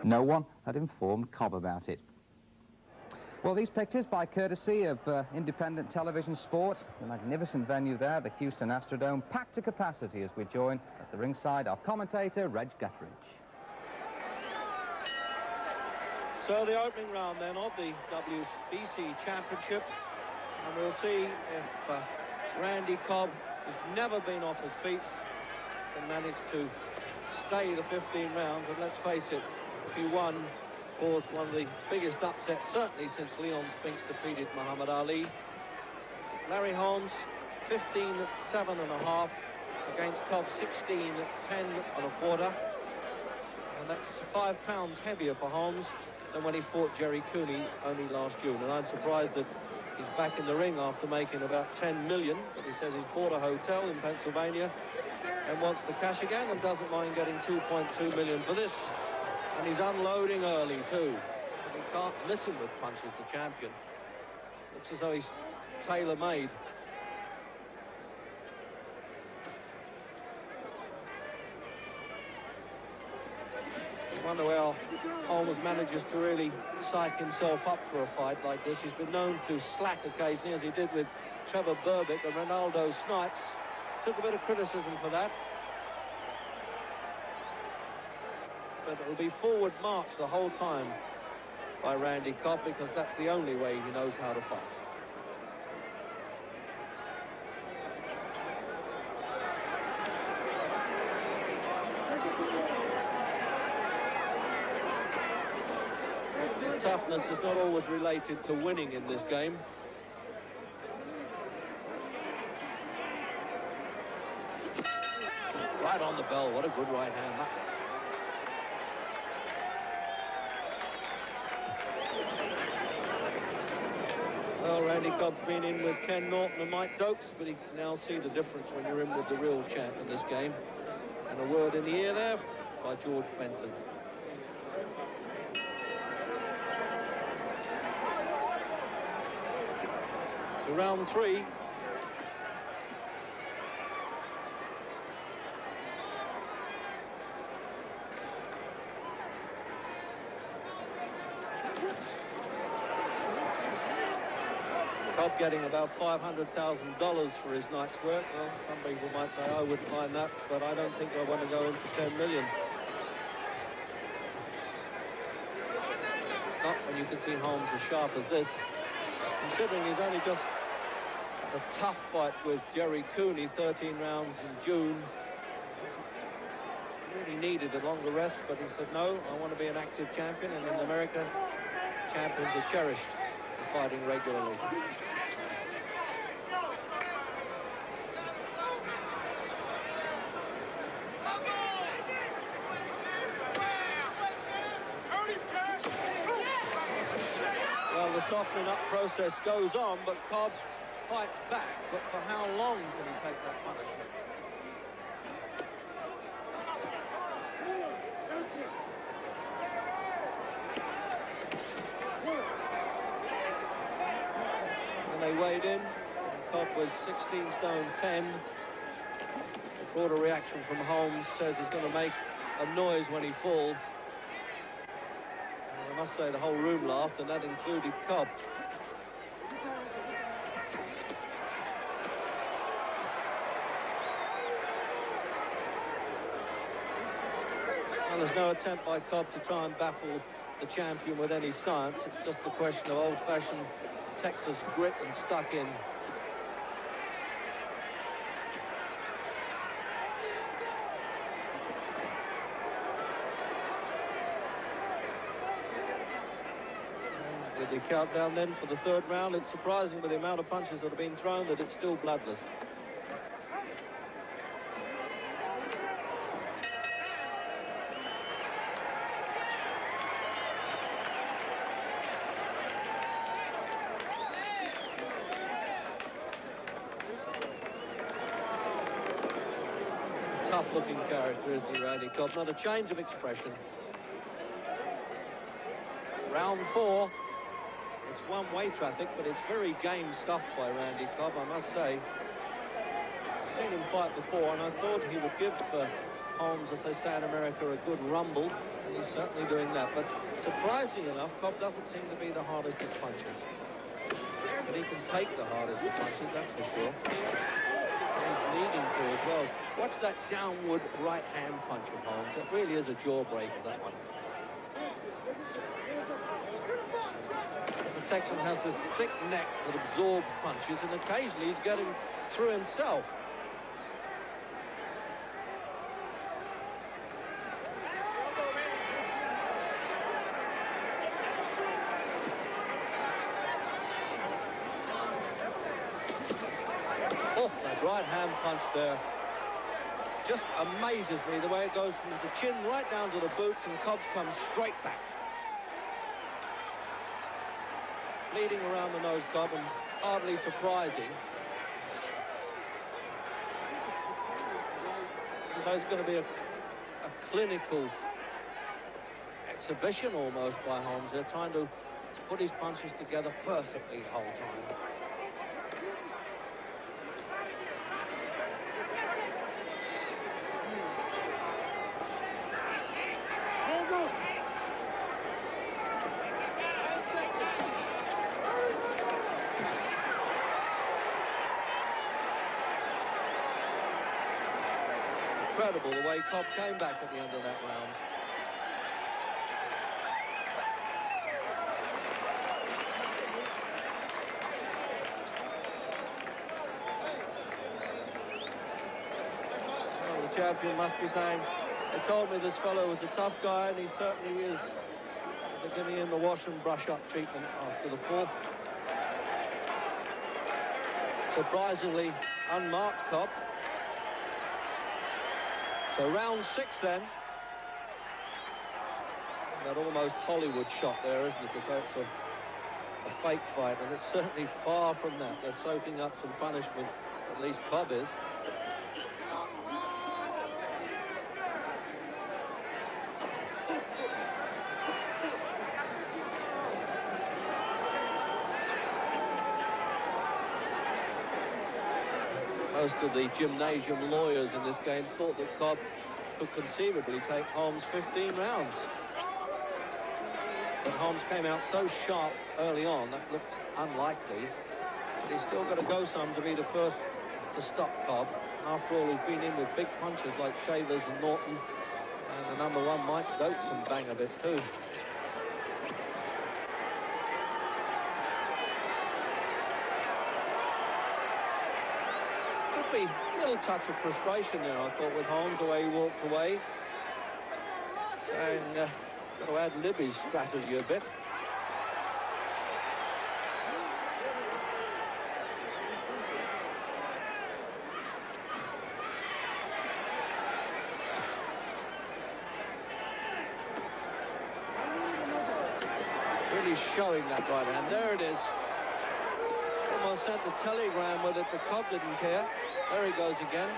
No one had informed Cobb about it. Well, these pictures by courtesy of independent television sport, the magnificent venue there, the Houston Astrodome, packed to capacity as we join at the ringside our commentator, Reg Guttridge. So the opening round then of the WBC Championship, and we'll see if Randy Cobb, who's never been off his feet, can manage to stay the 15 rounds. And let's face it, if he won, caused one of the biggest upsets certainly since Leon Spinks defeated Muhammad Ali. Larry Holmes 15 at 7.5 against Cobb 16 at 10.25, and that's 5 pounds heavier for Holmes than when he fought Jerry Cooney only last June. And I'm surprised that he's back in the ring after making about 10 million, but he says he's bought a hotel in Pennsylvania and wants to cash again and doesn't mind getting 2.2 million for this. And he's unloading early too. He can't miss him with punches, the champion. Looks as though he's tailor-made. I wonder how Holmes manages to really psych himself up for a fight like this. He's been known to slack occasionally, as he did with Trevor Berbick and Ronaldo Snipes. Took a bit of criticism for that. But it'll be forward march the whole time by Randy Cobb, because that's the only way he knows how to fight. Toughness is not always related to winning in this game. Right on the bell. What a good right hand that was. Well, Randy Cobb's been in with Ken Norton and Mike Dokes, but he can now see the difference when you're in with the real champ in this game. And a word in the ear there by George Benton. To round 3. Cobb getting about $500,000 for his night's work. Well, some people might say, I wouldn't mind that, but I don't think I want to go in for 10 million. Not when you can see Holmes as sharp as this. Considering he's only just had a tough fight with Jerry Cooney, 13 rounds in June. He really needed a longer rest, but he said, no, I want to be an active champion, and in America, champions are cherished for fighting regularly. Well, the softening up process goes on, but Cobb fights back. But for how long can he take that punishment? When they weighed in, Cobb was 16 stone 10. The broader reaction from Holmes says he's going to make a noise when he falls. I must say the whole room laughed, and that included Cobb. Well, there's no attempt by Cobb to try and baffle the champion with any science. It's just a question of old-fashioned Texas grit and stuck in. The countdown then for the third round. It's surprising with the amount of punches that have been thrown that it's still bloodless. Tough looking character, isn't he, Randy Cobb? Not a change of expression. Round 4. It's one-way traffic, but it's very game stuff by Randy Cobb, I must say. I've seen him fight before, and I thought he would give Holmes, as they say in America, a good rumble. and he's certainly doing that. But surprisingly enough, Cobb doesn't seem to be the hardest of punches. But he can take the hardest of punches, that's for sure. And he's needing to as well. Watch that downward right hand punch of Holmes. It really is a jawbreaker, that one. The Texan has this thick neck that absorbs punches, and occasionally he's getting through himself. Oh, that right hand punch there just amazes me, the way it goes from the chin right down to the boots, and Cobbs comes straight back. Bleeding around the nose, Cobb, and hardly surprising. So it's going to be a clinical exhibition almost by Holmes. They're trying to put his punches together perfectly the whole time. Incredible the way Cobb came back at the end of that round. Well, the champion must be saying, they told me this fellow was a tough guy, and he certainly is. They're giving him the wash and brush up treatment after the fourth. Surprisingly unmarked Cobb. So round 6 then. That almost Hollywood shot there, isn't it? So it's a fake fight, and it's certainly far from that. They're soaking up some punishment, at least Cobb is. Most of the gymnasium lawyers in this game thought that Cobb could conceivably take Holmes 15 rounds. But Holmes came out so sharp early on, that looked unlikely. But he's still got to go some to be the first to stop Cobb. After all, he's been in with big punches like Shavers and Norton. And the number 1, Mike Stokes, can bang a bit too. A little touch of frustration there, I thought, with Holmes, the way he walked away. Saying, got to add Libby's strategy a bit. Really showing that right hand. There it is. Almost sent the telegram with it, but Cobb didn't care. There he goes again.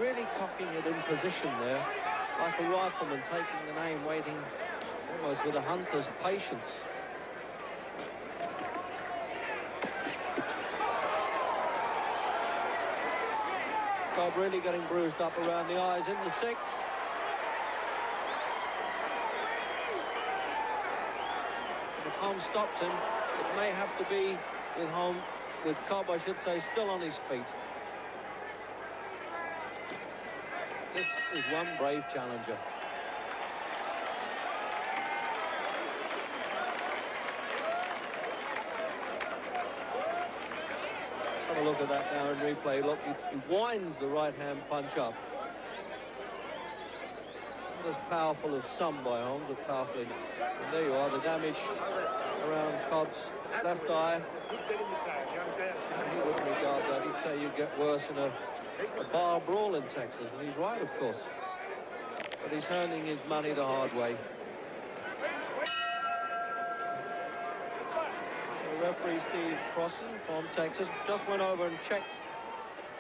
Really cocking it in position there, like a rifleman taking an aim, waiting almost with a hunter's patience. Cobb really getting bruised up around the eyes in the 6th. If Holmes stops him, it may have to be with Cobb, I should say, still on his feet. This is one brave challenger. Have a look at that now in replay. Look, he winds the right-hand punch up. Not as powerful as some by Holmes, but powerful. And there you are, the damage around Cobb's left eye. He wouldn't regard that. He'd say you'd get worse in a bar brawl in Texas, and he's right, of course. But he's earning his money the hard way. So referee Steve Crossan from Texas just went over and checked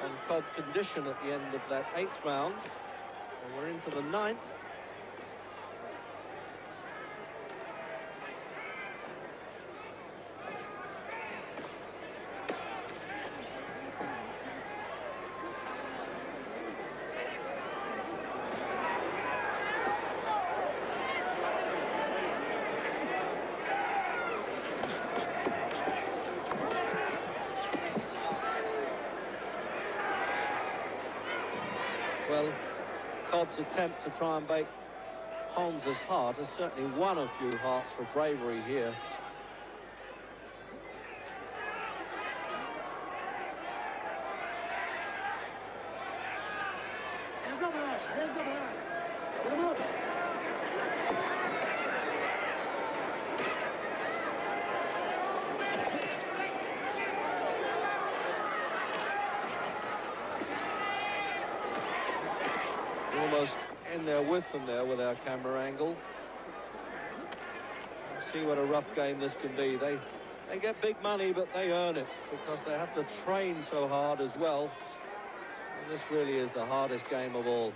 on Cobb's condition at the end of that 8th round. And we're into the 9th. Cobb's attempt to try and break Holmes's heart has certainly won a few hearts for bravery here. Almost in there with them there with our camera angle. See what a rough game this can be. They get big money, but they earn it because they have to train so hard as well. And this really is the hardest game of all.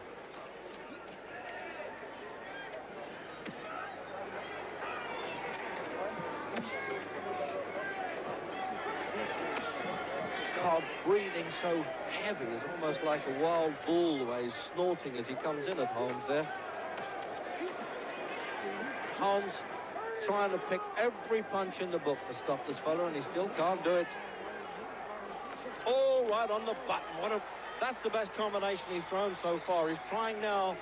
Cobb breathing so heavy, is almost like a wild bull the way he's snorting as he comes in at Holmes there. Holmes trying to pick every punch in the book to stop this fella, and he still can't do it. Oh, right on the button. That's the best combination he's thrown so far. He's trying now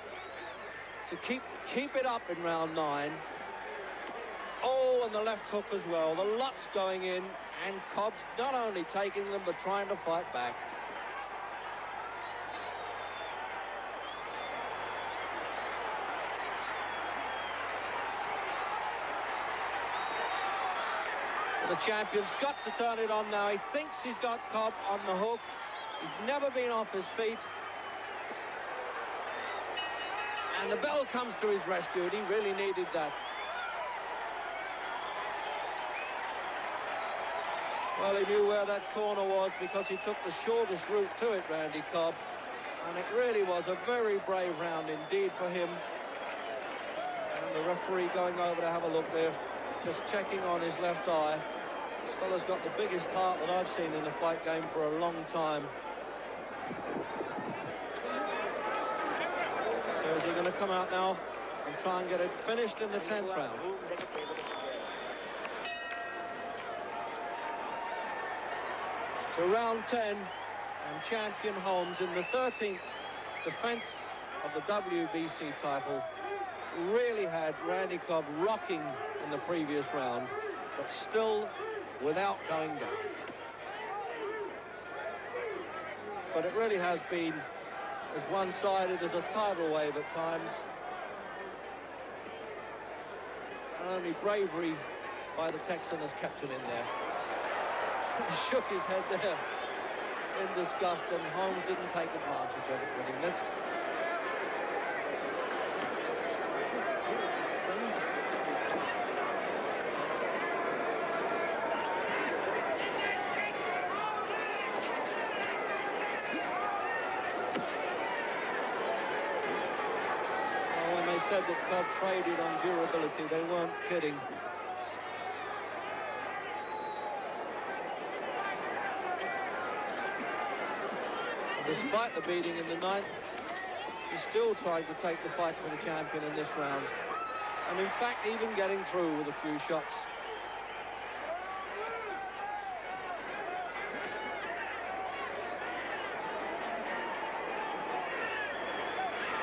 to keep it up in round 9. Oh, and the left hook as well. The lut's going in, and Cobb's not only taking them, but trying to fight back. The champion's got to turn it on now. He thinks he's got Cobb on the hook. He's never been off his feet. And the bell comes to his rescue, and he really needed that. Well, he knew where that corner was because he took the shortest route to it, Randy Cobb. And it really was a very brave round indeed for him. And the referee going over to have a look there, just checking on his left eye. This fella's got the biggest heart that I've seen in a fight game for a long time. So is he going to come out now and try and get it finished in the 10th round? To round 10, and champion Holmes in the 13th defense of the WBC title really had Randy Cobb rocking in the previous round, but still without going down. But it really has been as one-sided as a tidal wave at times. And only bravery by the Texan has kept him in there. He shook his head there in disgust, and Holmes didn't take advantage of it when he missed. Well, when they said that Cobb traded on durability, they weren't kidding. Despite the beating in the 9th, he still tried to take the fight for the champion in this round. And in fact, even getting through with a few shots.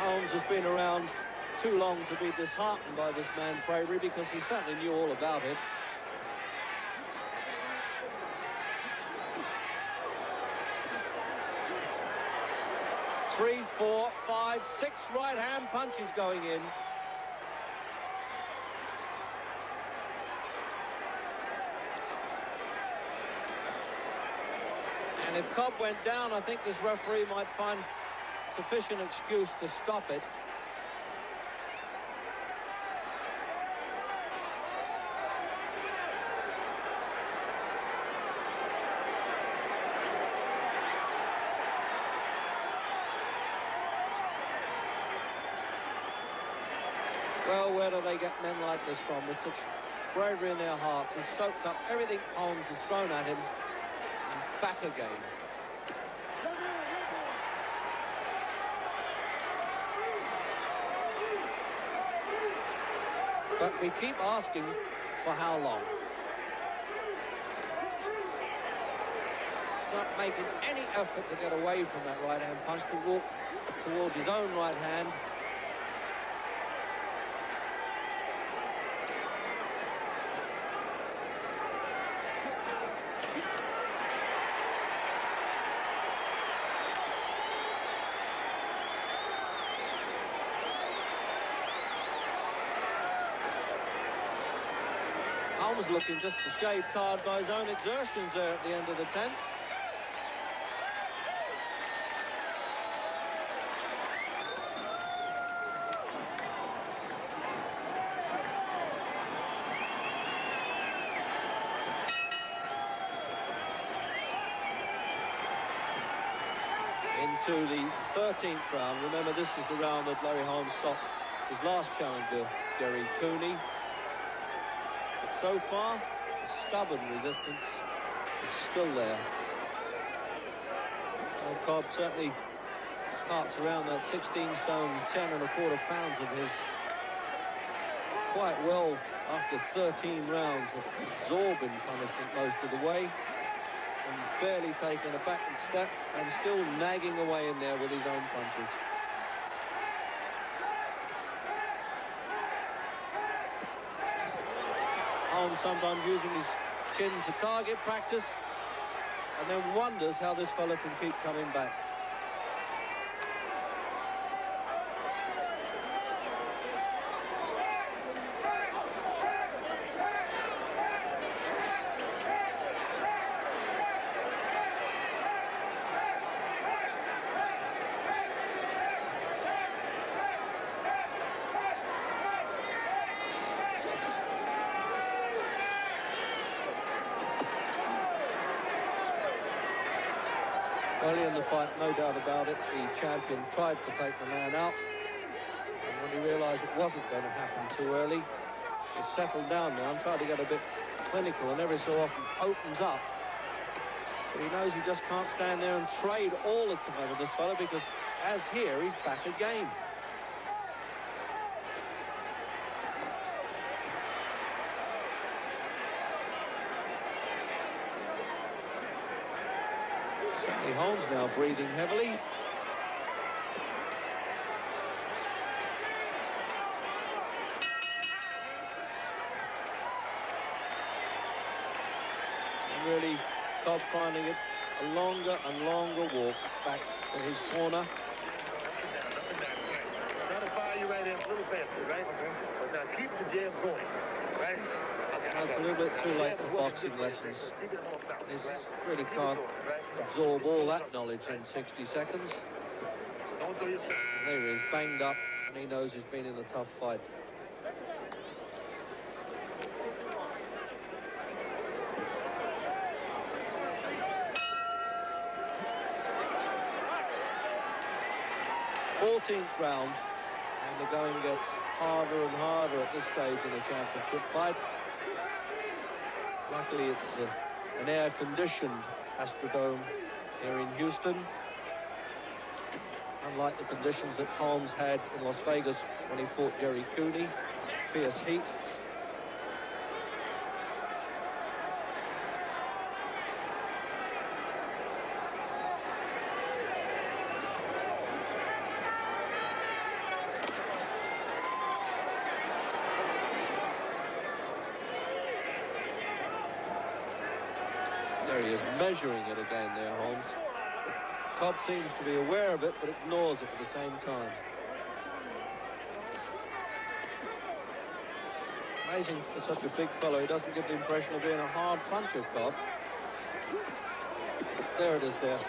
Holmes has been around too long to be disheartened by this man's bravery, because he certainly knew all about it. 3, 4, 5, 6 right-hand punches going in. And if Cobb went down, I think this referee might find sufficient excuse to stop it. Well, where do they get men like this from with such bravery in their hearts? He's soaked up everything Holmes has thrown at him and back again. But we keep asking for how long. He's not making any effort to get away from that right-hand punch, to walk towards his own right hand. Holmes looking just a shade tired by his own exertions there at the end of the 10th. Into the 13th round. Remember, this is the round that Larry Holmes stopped his last challenger, Jerry Cooney. But so far, the stubborn resistance is still there. Well, Cobb certainly carts around that 16 stone, 10¼ pounds of his quite well after 13 rounds of absorbing punishment most of the way, and barely taking a backward step and still nagging away in there with his own punches. Holmes sometimes using his chin to target practice, and then wonders how this fella can keep coming back. Early in the fight, no doubt about it, the champion tried to take the man out. And when he realized it wasn't going to happen too early, he settled down now and tried to get a bit clinical, and every so often opens up. But he knows he just can't stand there and trade all the time with this fella, because as here, he's back again. Holmes now breathing heavily. And really, Cobb finding it a longer and longer walk back to his corner. Try to fire you right in a little faster, right? But now keep the jab going, right? Now it's a little bit too late for boxing lessons. He really can't absorb all that knowledge in 60 seconds. And there he is, banged up, and he knows he's been in a tough fight. Fourteenth round, and the going gets harder and harder at this stage in the championship fight. Luckily, it's an air-conditioned Astrodome here in Houston, unlike the conditions that Holmes had in Las Vegas when he fought Jerry Cooney. Fierce heat. There he is, measuring it again there, Holmes. Cobb seems to be aware of it, but ignores it at the same time. Amazing for such a big fellow. He doesn't give the impression of being a hard puncher, Cobb. There it is there.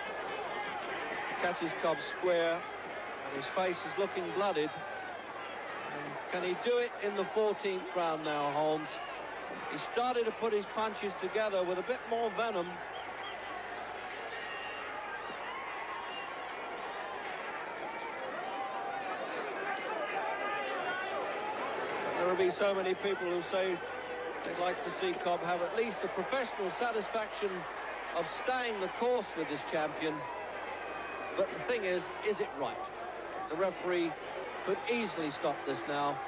Catches Cobb square, and his face is looking blooded. And can he do it in the 14th round now, Holmes? He started to put his punches together with a bit more venom. There will be so many people who say they'd like to see Cobb have at least the professional satisfaction of staying the course with this champion. But the thing is it right? The referee could easily stop this now.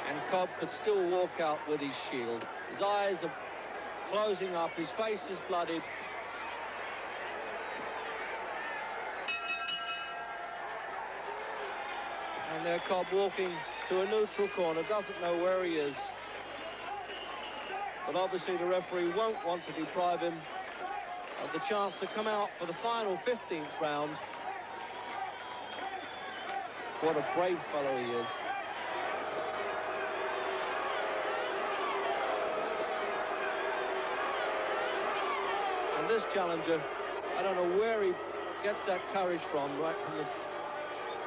And Cobb could still walk out with his shield. His eyes are closing up, his face is blooded. And there Cobb walking to a neutral corner, doesn't know where he is. But obviously the referee won't want to deprive him of the chance to come out for the final 15th round. What a brave fellow he is. And this challenger, I don't know where he gets that courage from, right from the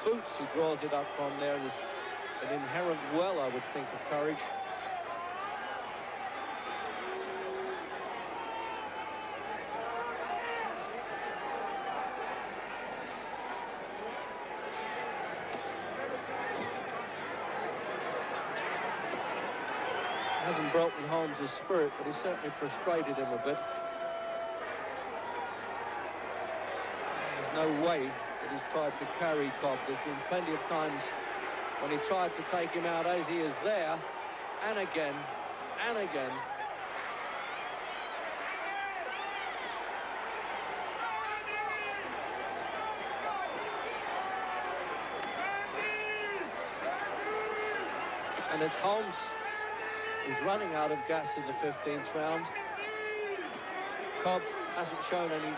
boots he draws it up from there. There's an inherent well, I would think, of courage. Hasn't broken Holmes' spirit, but he's certainly frustrated him a bit. There's no way that he's tried to carry Cobb. There's been plenty of times when he tried to take him out as he is there, and again, and again. And it's Holmes who's running out of gas in the 15th round. Cobb hasn't shown any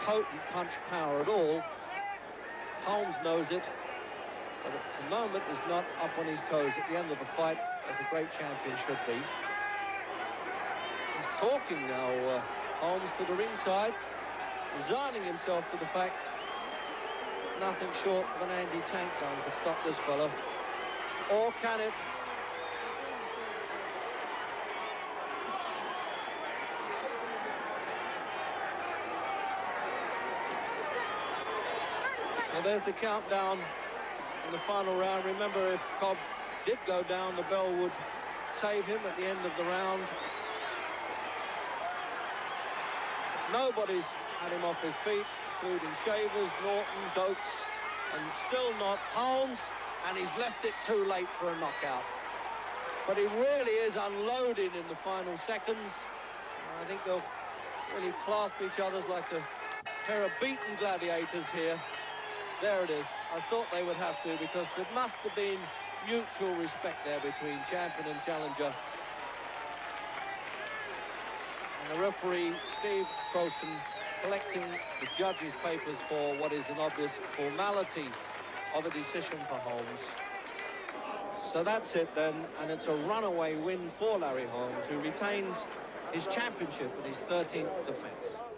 potent punch power at all. Holmes knows it, but at the moment is not up on his toes at the end of the fight, as a great champion should be. He's talking now, Holmes, to the ringside, resigning himself to the fact that nothing short of an anti-tank gun could stop this fella. Or can it? So there's the countdown in the final round. Remember, if Cobb did go down, the bell would save him at the end of the round. Nobody's had him off his feet, including Shavers, Norton, Dokes, and still not Holmes, and he's left it too late for a knockout. But he really is unloading in the final seconds. I think they'll really clasp each other like a pair of beaten gladiators here. There it is. I thought they would have to, because there must have been mutual respect there between champion and challenger. And the referee, Steve Croson, collecting the judges' papers for what is an obvious formality of a decision for Holmes. So that's it then, and it's a runaway win for Larry Holmes, who retains his championship in his 13th defense.